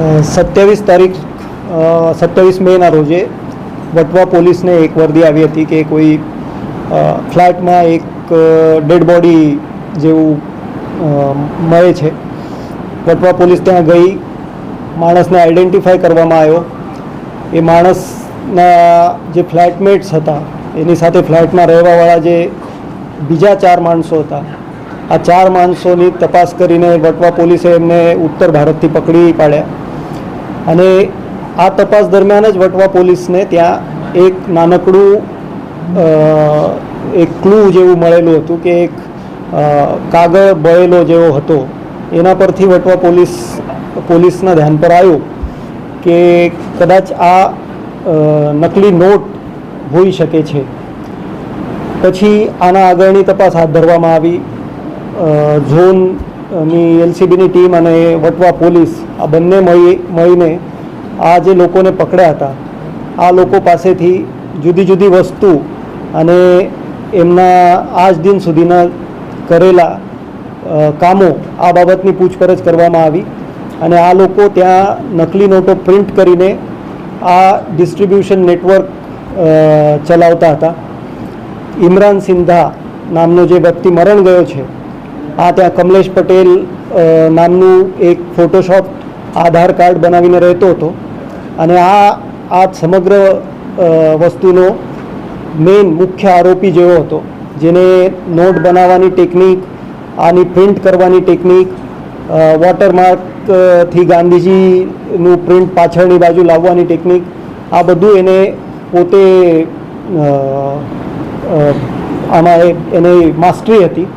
27 મેના રોજે વટવા પોલીસને એક વર્દી આવી હતી કે કોઈ ફ્લેટમાં એક ડેડ બોડી જેવું મળે છે. વટવા પોલીસ ત્યાં ગઈ, માણસને આઈડેન્ટિફાઈ કરવામાં આવ્યો. એ માણસના જે ફ્લેટમેટ્સ હતા એની સાથે ફ્લેટમાં રહેવાવાળા જે બીજા 4 માણસો હતા, આ 4 માણસોની તપાસ કરીને વટવા પોલીસે એમને ઉત્તર ભારતથી પકડી પાડ્યા. અને આ તપાસ દરમિયાન જ વટવા પોલીસને ત્યાં એક નાનકડું એક ક્લૂ જેવું મળેલું હતું કે એક કાગળ બળેલો જેવો હતો. એના પરથી વટવા પોલીસના ધ્યાન પર આવ્યું કે કદાચ આ નકલી નોટ હોઈ શકે છે. પછી આના આગળની તપાસ હાથ ધરવામાં આવી. ઝોનની એલસીબીની ટીમ અને વટવા પોલીસ આ બંને મળીને આ જે લોકોને પકડ્યા હતા, આ લોકો પાસેથી જુદી જુદી વસ્તુ અને એમના આજ દિન સુધીના કરેલા કામો આ બાબતની પૂછપરછ કરવામાં આવી. અને આ લોકો ત્યાં નકલી નોટો પ્રિન્ટ કરીને આ ડિસ્ટ્રીબ્યુશન નેટવર્ક ચલાવતા હતા. ઇમરાન સિંધા નામનો જે વ્યક્તિ મરણ ગયો છે, આ ત્યાં કમલેશ પટેલ નામનું એક ફોટોશોપ આધાર કાર્ડ બનાવીને રહેતો હતો. અને આ સમગ્ર વસ્તુનો મેઇન મુખ્ય આરોપી જેવો હતો, જેને નોટ બનાવવાની ટેકનિક, આની પ્રિન્ટ કરવાની ટેકનિક, વોટરમાર્કથી ગાંધીજીનું પ્રિન્ટ પાછળની બાજુ લાવવાની ટેકનિક, આ બધું એને પોતે આમાં એને માસ્ટરી હતી.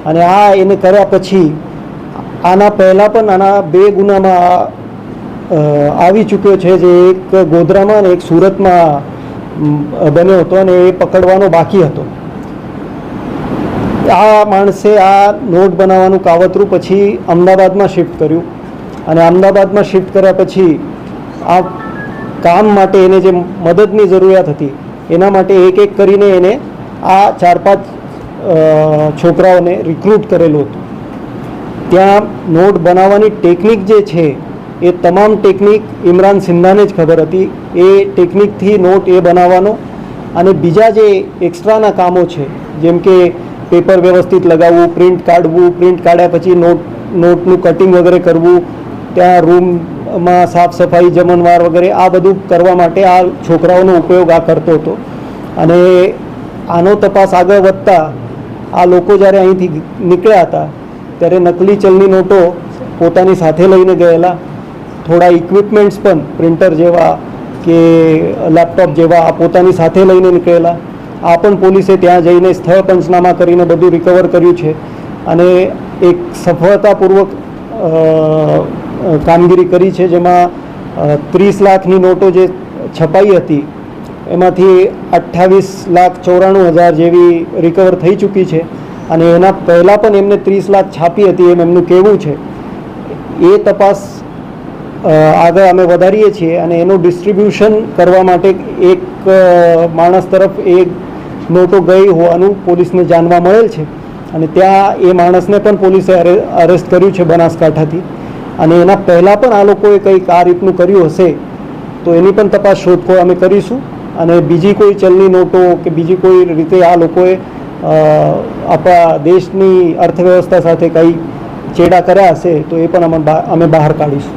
અને આ એને કર્યા પછી આના પહેલાં પણ આના 2 ગુનામાં આવી ચૂક્યો છે, જે એક ગોધરામાં અને એક સુરતમાં બન્યો હતો અને એ પકડવાનો બાકી હતો. આ માણસે આ નોટ બનાવવાનું કાવતરું પછી અમદાવાદમાં શિફ્ટ કર્યું. અને અમદાવાદમાં શિફ્ટ કર્યા પછી આ કામ માટે એને જે મદદની જરૂરિયાત હતી એના માટે એક એક કરીને એને આ 4-5 છોકરાઓને રિક્રુટ કરેલું હતું. ત્યાં નોટ બનાવવાની ટેકનિક જે છે એ તમામ ટેકનિક ઇમરાન સિંધાને જ ખબર હતી. એ ટેકનિકથી નોટ એ બનાવવાનો અને બીજા જે એક્સ્ટ્રાના કામો છે, જેમ કે પેપર વ્યવસ્થિત લગાવવું, પ્રિન્ટ કાઢવું, પ્રિન્ટ કાઢ્યા પછી નોટનું કટિંગ વગેરે કરવું, ત્યાં રૂમમાં સાફ સફાઈ, જમણવાર વગેરે આ બધું કરવા માટે આ છોકરાઓનો ઉપયોગ આ કરતો હતો. અને આનો તપાસ આગળ વધતા આ લોકો જ્યારે અહીંથી નીકળ્યા હતા ત્યારે નકલી ચલની નોટો પોતાની સાથે લઈને ગયેલા. થોડા ઇક્વિપમેન્ટ્સ પણ પ્રિન્ટર જેવા કે લેપટોપ જેવા આ પોતાની સાથે લઈને નીકળેલા. આ પણ પોલીસે ત્યાં જઈને સ્થળ પંચનામા કરીને બધું રિકવર કર્યું છે. અને એક સફળતાપૂર્વક કામગીરી કરી છે, જેમાં 30 લાખની નોટો જે છપાઈ હતી એમાંથી 28,94,000 જેવી રિકવર થઈ ચૂકી છે. અને એના પહેલાં પણ એમને 30 લાખ છાપી હતી એમ એમનું કહેવું છે. એ તપાસ આગળ અમે વધારીએ છીએ અને એનું ડિસ્ટ્રીબ્યુશન કરવા માટે એક માણસ તરફ એક નોટો ગઈ હોવાનું પોલીસને જાણવા મળેલ છે. અને ત્યાં એ માણસને પણ પોલીસે અરેસ્ટ કર્યું છે બનાસકાંઠાથી. અને એના પહેલાં પણ આ લોકોએ કંઈક આ રીતનું કર્યું હશે તો એની પણ તપાસ શોધખોળ અમે કરીશું. અને બીજી કોઈ ચલની નોટો કે બીજી કોઈ રીતે આ લોકોએ આપણા દેશની અર્થવ્યવસ્થા સાથે કંઈ ચેડા કર્યા હશે તો એ પણ અમે બહાર કાઢીશું.